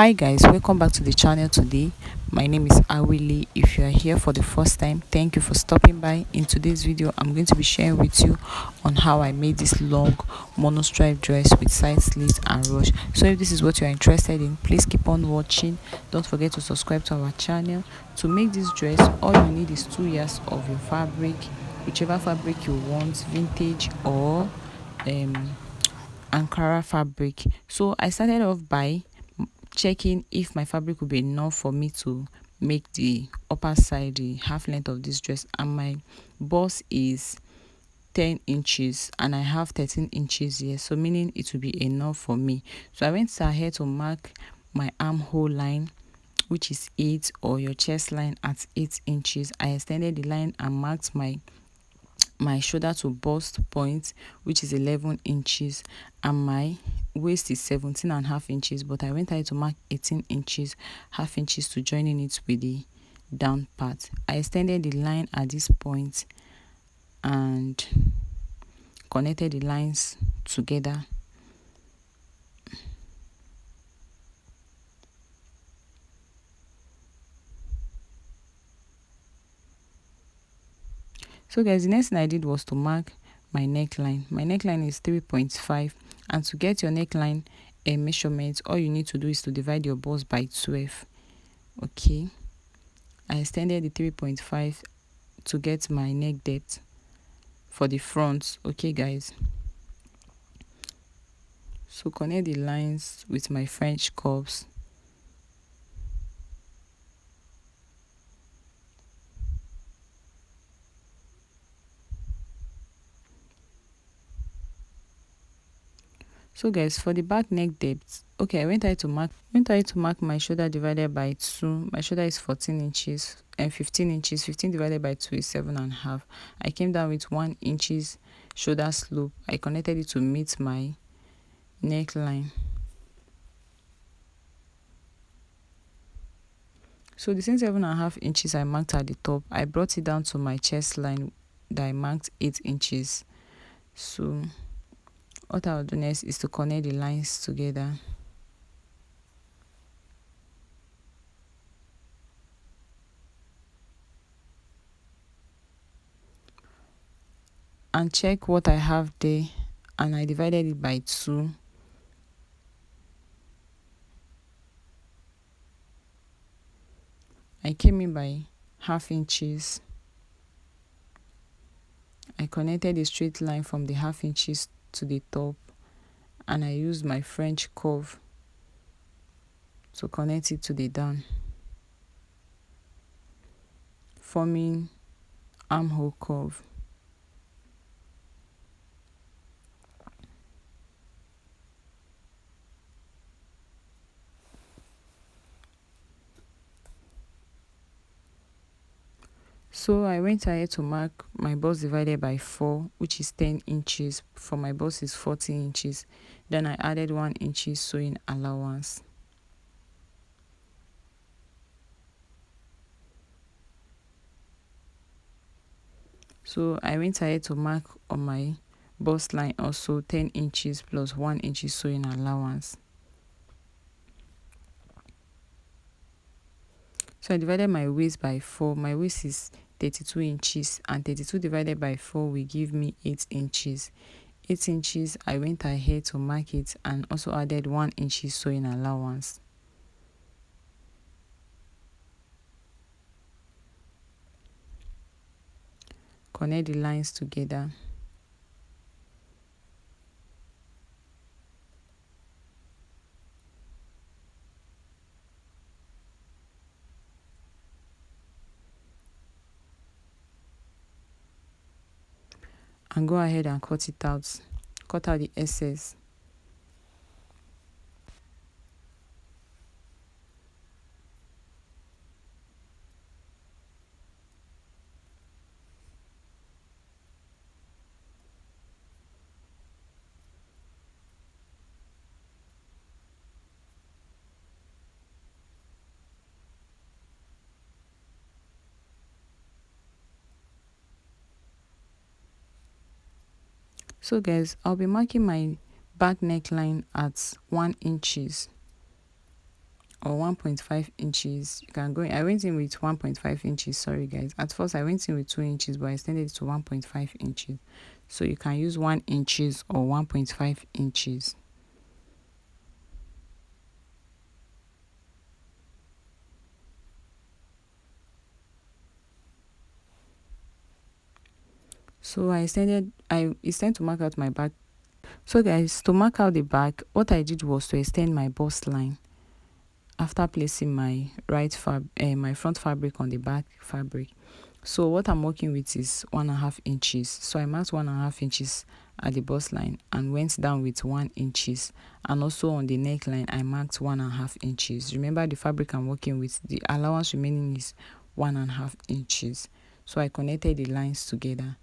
Hi guys, welcome back to the channel today. My name is Awili. If you are here for the first time, thank you for stopping by. In today's video, I'm going to be sharing with you on how I made this long monostripe dress with side slits and ruch. So if this is what you are interested in, please keep on watching. Don't forget to subscribe to our channel. To make this dress, all you need is 2 yards of your fabric, whichever fabric you want, vintage or Ankara fabric. So I started off by checking if my fabric would be enough for me to make the upper side, the half length of this dress, and my bust is 10 inches and I have 13 inches here, so meaning it will be enough for me. So I went ahead to mark my armhole line, which is 8, or your chest line at 8 inches. I extended the line and marked my shoulder to bust point, which is 11 inches, and my waist is 17.5 inches, but I went ahead to mark 18 inches, half inches to join in it with the down part. I extended the line at this point and connected the lines together. So guys, the next thing I did was to mark my neckline. My neckline is 3.5, and to get your neckline measurement, all you need to do is to divide your bust by 12. Okay, I extended the 3.5 to get my neck depth for the front. Okay guys, so connect the lines with my French curves. So guys, for the back neck depth, okay, I went ahead to mark my shoulder divided by 2. My shoulder is 14 inches and 15 inches. 15 divided by 2 is 7.5. I came down with 1 inches shoulder slope. I connected it to meet my neckline. So the same 7.5 inches I marked at the top, I brought it down to my chest line that I marked 8 inches. So what I'll do next is to connect the lines together. And check what I have there, and I divided it by 2. I came in by half inches. I connected a straight line from the half inches to the top, and I used my French curve to connect it to the down, forming armhole curve. So I went ahead to mark my bust divided by 4, which is 10 inches. For my bust is 40 inches. Then I added 1 inch sewing allowance. So I went ahead to mark on my bust line also 10 inches plus 1 inch sewing allowance. So I divided my waist by 4. My waist is 32 inches, and 32 divided by 4 will give me 8 inches. 8 inches, I went ahead to mark it and also added 1 inch sewing allowance. Connect the lines together. And go ahead and cut it out. Cut out the excess. So guys, I'll be marking my back neckline at 1 inches. or 1.5 inches. You can go in. I went in with 1.5 inches. Sorry guys, at first I went in with 2 inches, but I extended it to 1.5 inches. So you can use 1 inches or 1.5 inches. So it's time to mark out my back. So guys, to mark out the back, what I did was to extend my bust line after placing my front fabric on the back fabric. So what I'm working with is 1.5 inches. So I marked 1.5 inches at the bust line and went down with 1 inches. And also on the neckline, I marked 1.5 inches. Remember the fabric I'm working with, the allowance remaining is 1.5 inches. So I connected the lines together,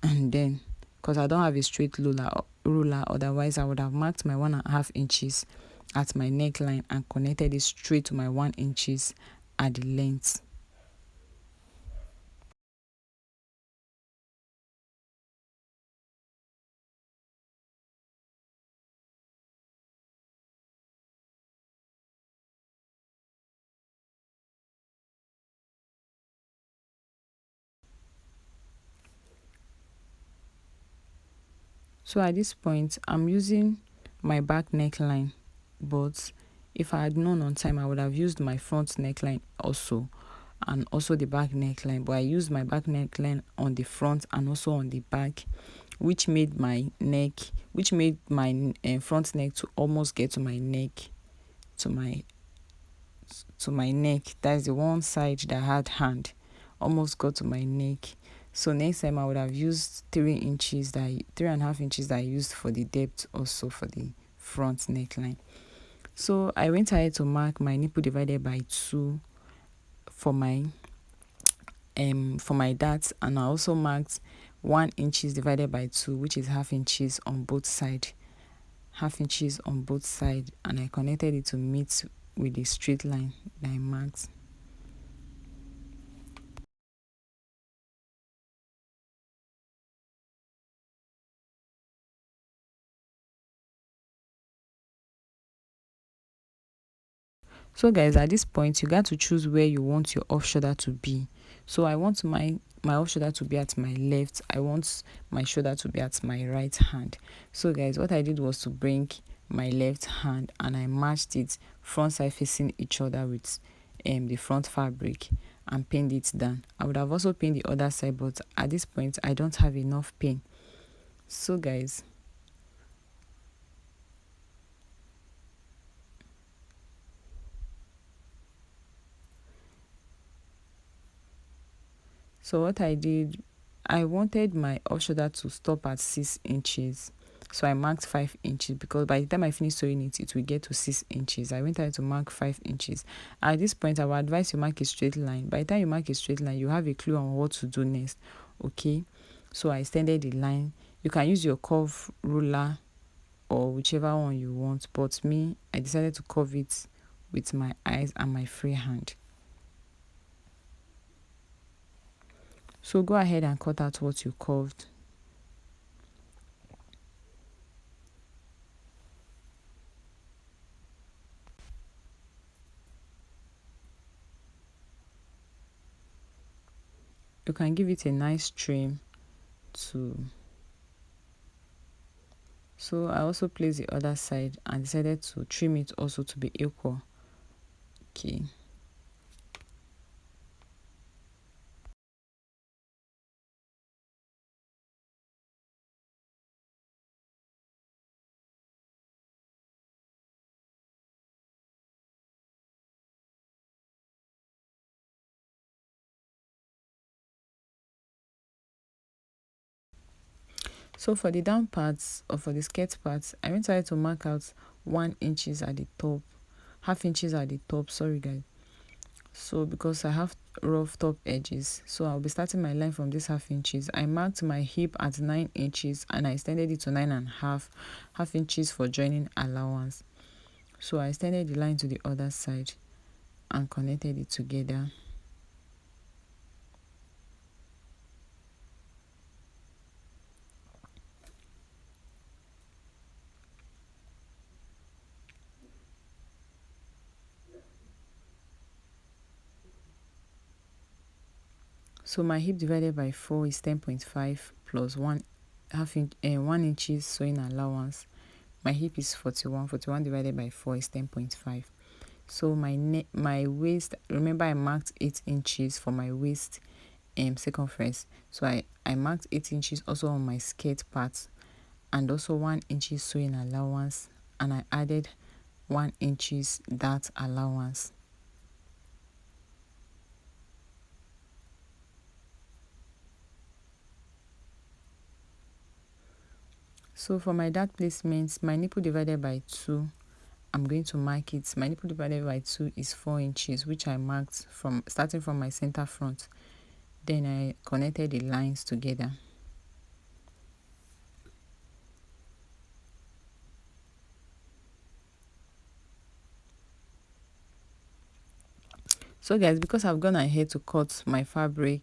and then because I don't have a straight ruler, otherwise I would have marked my 1.5 inches at my neckline and connected it straight to my 1 inches at the length. So at this point, I'm using my back neckline, but if I had known on time, I would have used my front neckline also, and also the back neckline. But I used my back neckline on the front and also on the back, which made my front neck to almost get to my neck, to my neck. That's the one side that had hand, almost got to my neck. So next time I would have used 3.5 inches that I used for the depth, also for the front neckline. So I went ahead to mark my nipple divided by 2 for my darts, and I also marked 1 inches divided by 2, which is 0.5 inches on both sides. 0.5 inches on both sides, and I connected it to meet with the straight line that I marked. So guys, at this point you got to choose where you want your off shoulder to be. So I want my off shoulder to be at my left. I want my shoulder to be at my right hand. So guys, what I did was to bring my left hand and I matched it front side facing each other with the front fabric and pinned it down. I would have also pinned the other side, but at this point I don't have enough pin. So guys, so what I did, I wanted my off shoulder to stop at 6 inches. So I marked 5 inches because by the time I finish sewing it, it will get to 6 inches. I went ahead to mark 5 inches. At this point, I would advise you mark a straight line. By the time you mark a straight line, you have a clue on what to do next. Okay? So I extended the line. You can use your curve ruler or whichever one you want. But me, I decided to curve it with my eyes and my free hand. So go ahead and cut out what you curved. You can give it a nice trim too. So I also placed the other side and decided to trim it also to be equal. Okay. So for the down parts or for the skirt parts, I went ahead to mark out 1 inches at the top, 0.5 inches at the top. Sorry guys. So because I have rough top edges, so I'll be starting my line from this 0.5 inches. I marked my hip at 9 inches and I extended it to 9.5, 0.5 inches for joining allowance. So I extended the line to the other side and connected it together. So my hip divided by 4 is 10.5 plus 1 inches sewing allowance. My hip is 41. 41 divided by 4 is 10.5. So my waist, remember I marked 8 inches for my waist circumference. So I marked 8 inches also on my skirt part, and also 1 inch sewing allowance, and I added 1 inches dart allowance. So for my dart placements, my nipple divided by 2, I'm going to mark it. My nipple divided by 2 is 4 inches, which I marked from starting from my center front. Then I connected the lines together. So guys, because I've gone ahead to cut my fabric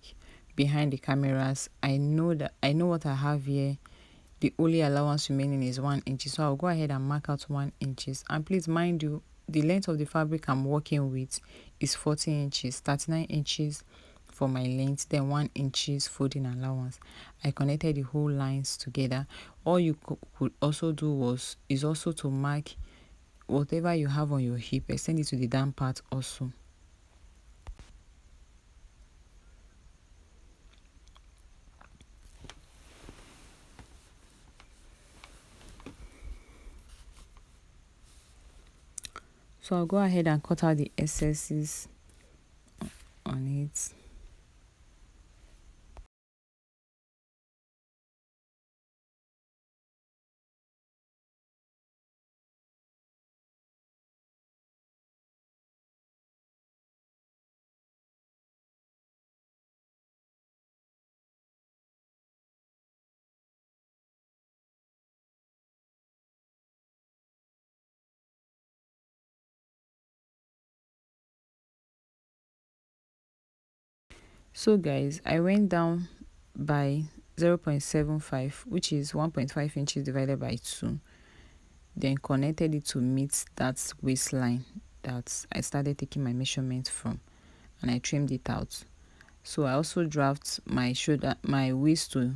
behind the cameras, I know what I have here. The only allowance remaining is 1 inch, so I'll go ahead and mark out 1 inches. And please mind you, the length of the fabric I'm working with is 40 inches, 39 inches for my length, then 1 inches folding allowance. I connected the whole lines together. All you could also do is also to mark whatever you have on your hip, extend it to the down part also. So I'll go ahead and cut out the excesses on it. So guys, I went down by 0.75, which is 1.5 inches divided by 2. Then connected it to meet that waistline that I started taking my measurement from, and I trimmed it out. So I also draft my waist to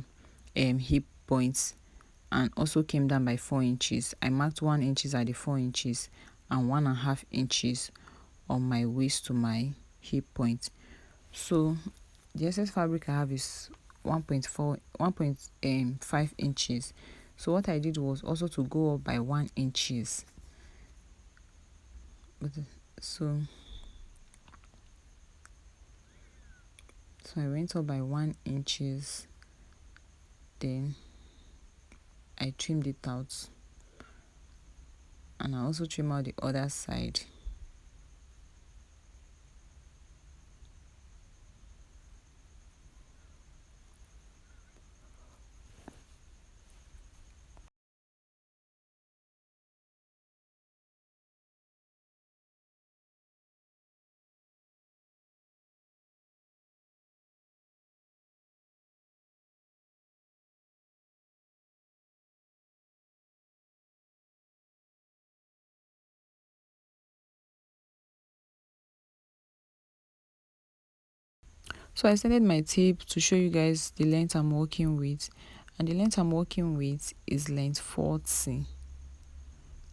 hip points, and also came down by 4 inches. I marked 1 inches at the 4 inches and 1.5 inches on my waist to my hip point. So the excess fabric I have is 1.5 inches. So what I did was also to go up by 1 inches. So I went up by 1 inches, then I trimmed it out, and I also trim out the other side. So I started my tape to show you guys the length I'm working with, and the length I'm working with is length 40.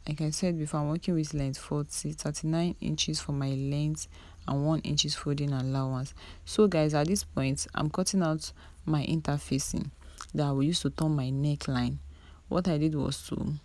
Like I said before, I'm working with length 40, 39 inches for my length and 1 inches folding allowance. So guys, at this point, I'm cutting out my interfacing that I will use to turn my neckline. What I did was to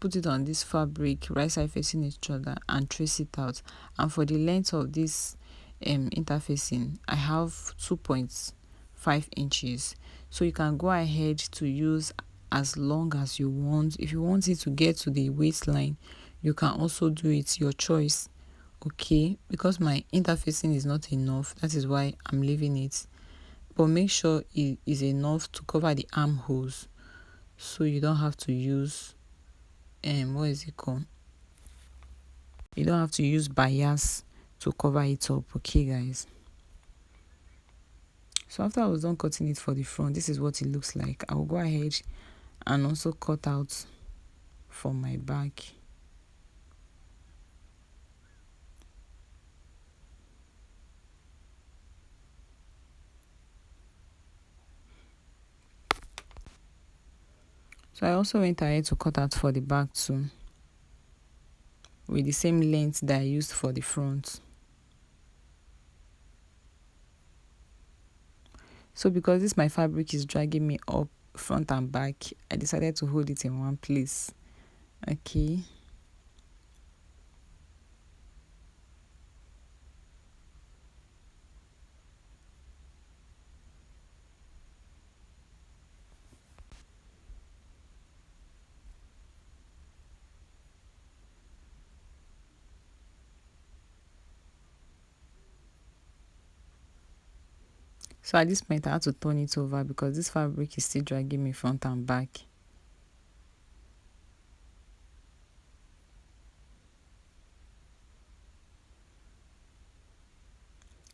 put it on this fabric, right side facing each other, and trace it out. And for the length of this interfacing, I have 2.5 inches. So you can go ahead to use as long as you want. If you want it to get to the waistline, you can also do it, your choice. Okay, because my interfacing is not enough, that is why I'm leaving it. But make sure it is enough to cover the armholes, so you don't have to use what is it called? You don't have to use bias to cover it up. Okay, guys. So after I was done cutting it for the front, this is what it looks like. I will go ahead and also cut out for my back. So I also went ahead to cut out for the back too, with the same length that I used for the front. So because this my fabric is dragging me up front and back, I decided to hold it in one place. Okay. So at this point I had to turn it over because this fabric is still dragging me front and back.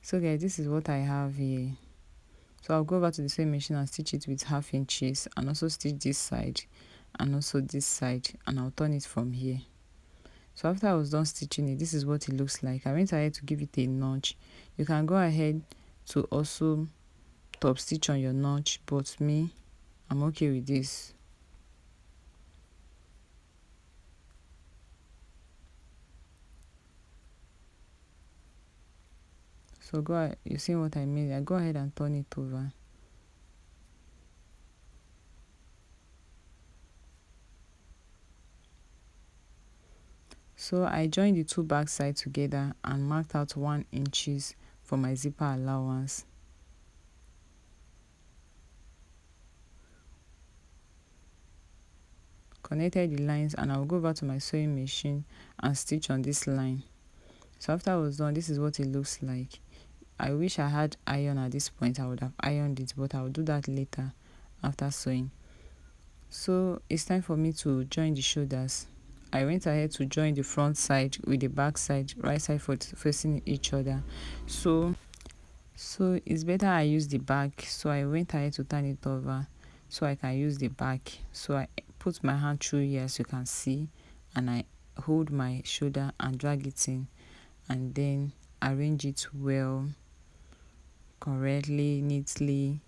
So guys, this is what I have here. So I'll go over to the sewing machine and stitch it with 1/2 inches, and also stitch this side and also this side, and I'll turn it from here. So after I was done stitching it, this is what it looks like. I went ahead to give it a notch. You can go ahead to also top stitch on your notch, but me, I'm okay with this. So go ahead, you see what I mean? I go ahead and turn it over. So I joined the two back sides together and marked out 1 inches for my zipper allowance. Connected the lines, and I'll go over to my sewing machine and stitch on this line. So after I was done, this is what it looks like. I wish I had iron at this point. I would have ironed it, but I'll do that later after sewing. So it's time for me to join the shoulders. I went ahead to join the front side with the back side, right side facing each other. So it's better I use the back. So I went ahead to turn it over so I can use the back. So I put my hand through here, as you can see, and I hold my shoulder and drag it in, and then arrange it well, correctly, neatly,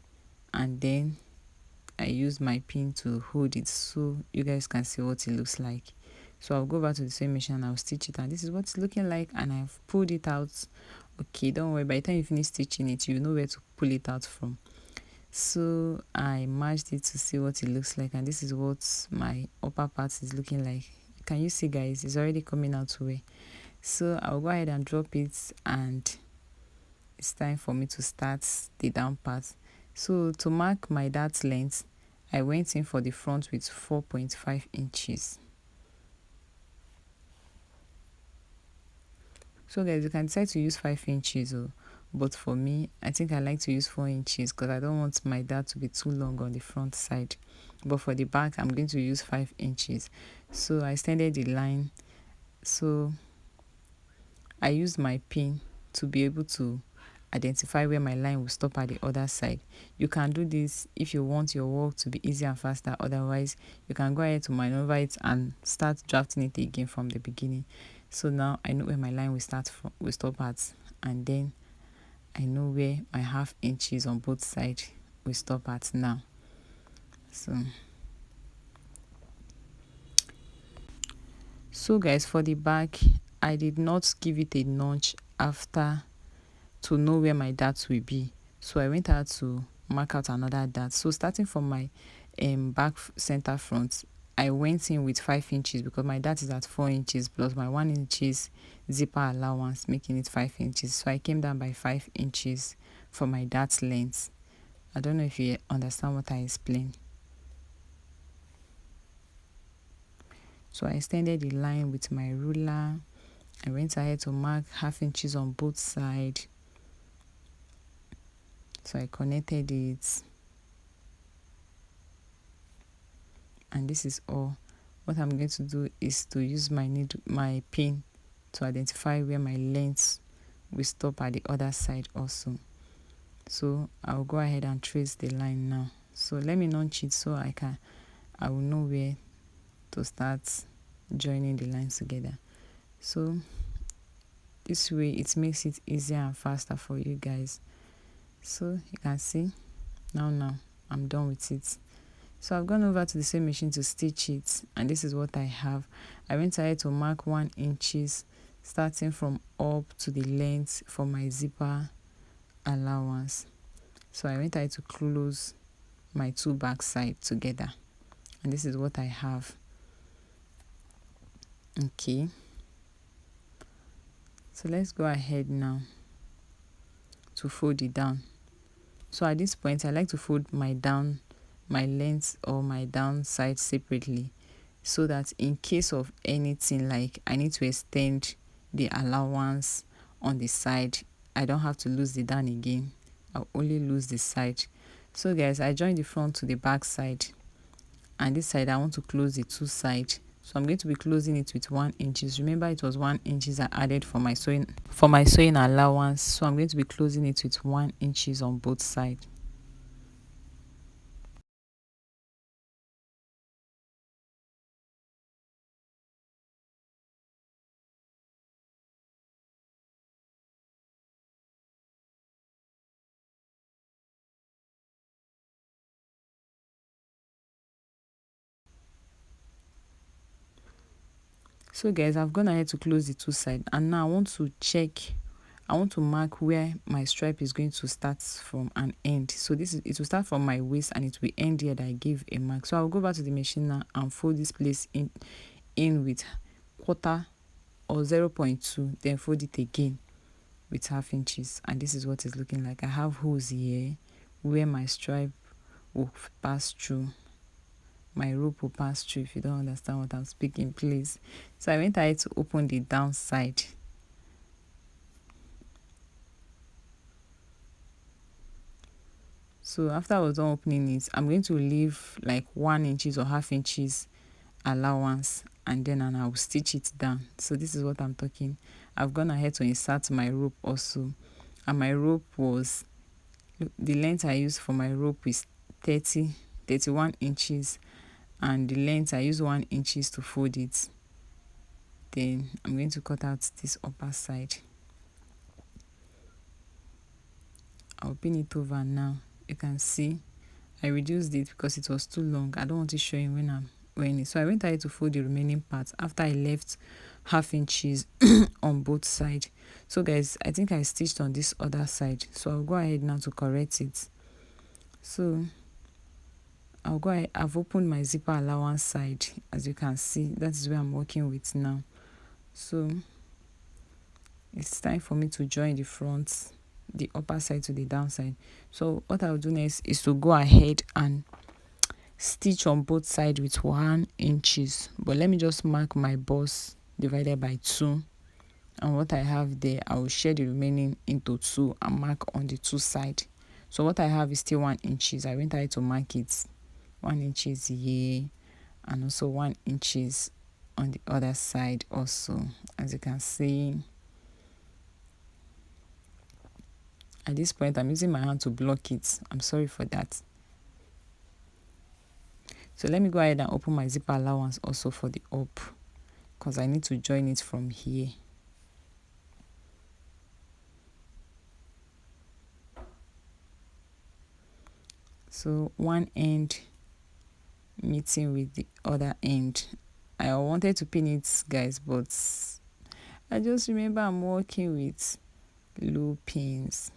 and then I use my pin to hold it so you guys can see what it looks like. So I'll go back to the same machine and I'll stitch it, and this is what it's looking like, and I've pulled it out. Okay, don't worry, by the time you finish stitching it, you know where to pull it out from. So I merged it to see what it looks like, and this is what my upper part is looking like. Can you see, guys? It's already coming out well. So I'll go ahead and drop it, and it's time for me to start the down part. So to mark my dart length, I went in for the front with 4.5 inches. So guys, you can decide to use 5 inches, but for me, I think I like to use 4 inches because I don't want my dart to be too long on the front side. But for the back, I'm going to use 5 inches. So I extended the line. So I used my pin to be able to identify where my line will stop at the other side. You can do this if you want your work to be easier and faster. Otherwise, you can go ahead to maneuver it and start drafting it again from the beginning. So now I know where my line will stop at, and then I know where my 1/2 inches on both sides will stop at now. So guys, for the back, I did not give it a notch after to know where my darts will be. So I went out to mark out another dart. So starting from my back center front, I went in with 5 inches because my dart is at 4 inches plus my 1 inches zipper allowance, making it 5 inches. So I came down by 5 inches for my dart length. I don't know if you understand what I explained. So I extended the line with my ruler. I went ahead to mark 1/2 inches on both sides. So I connected it, and this is all. What I'm going to do is to use my pin to identify where my length will stop at the other side also. So I'll go ahead and trace the line now. So let me not cheat so I will know where to start joining the lines together. So this way it makes it easier and faster for you guys. So you can see now I'm done with it. So I've gone over to the same machine to stitch it, and this is what I have. I went ahead to mark 1 inches starting from up to the length for my zipper allowance. So I went ahead to close my 2 back side together, and this is what I have. Okay, so let's go ahead now to fold it down. So at this point, I like to fold my length or my down side separately, so that in case of anything like I need to extend the allowance on the side, I don't have to lose the down again. I'll only lose the side. So guys, I joined the front to the back side, and this side I want to close the 2 sides. So I'm going to be closing it with 1 inches. Remember, it was 1 inches I added for my sewing allowance. So I'm going to be closing it with 1 inches on both sides. So guys, I've gone ahead to close the 2 sides, and now I want to mark where my stripe is going to start from and end. So it will start from my waist and it will end here that I gave a mark. So I'll go back to the machine now and fold this place in with quarter or 0.2, then fold it again with 1/2 inches, and this is what it's looking like. I have holes here where my stripe will pass through. My rope will pass through. If you don't understand what I'm speaking, please. So I went ahead to open the downside. So after I was done opening it, I'm going to leave like 1 inches or 1/2 inches allowance, and then I will stitch it down. So this is what I'm talking. I've gone ahead to insert my rope also, and my rope was, the length I used for my rope is 31 inches, and the length I use 1 inches to fold it. Then I'm going to cut out this upper side. I'll pin it over now. You can see I reduced it because it was too long. I don't want it showing when I'm wearing it. So I went ahead to fold the remaining parts after I left 1/2 inches on both sides. So guys, I think I stitched on this other side, so I'll go ahead now to correct it. So I'll go ahead, I've opened my zipper allowance side. As you can see, that is where I'm working with now. So it's time for me to join the upper side to the downside. So what I'll do next is to go ahead and stitch on both sides with 1 inches. But let me just mark my bust divided by 2, and what I have there, I will share the remaining into 2 and mark on the 2 sides. So what I have is still 1 inches. I went ahead to mark it 1 inches here, and also 1 inches on the other side also. As you can see, at this point I'm using my hand to block it. I'm sorry for that. So let me go ahead and open my zipper allowance also for the up, because I need to join it from here. So one end meeting with the other end. I wanted to pin it, guys, but I just remember I'm working with loop pins.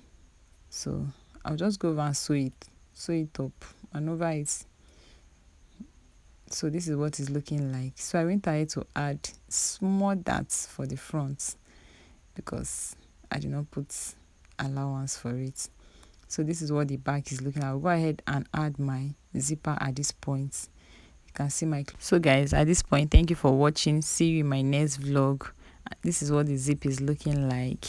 So I'll just go over and sew it up and over it. So this is what it's looking like. So I went ahead to add small darts for the front because I did not put allowance for it. So this is what the back is looking like. I'll go ahead and add my zipper at this point. You can see my... So guys, at this point, thank you for watching. See you in my next vlog. This is what the zip is looking like.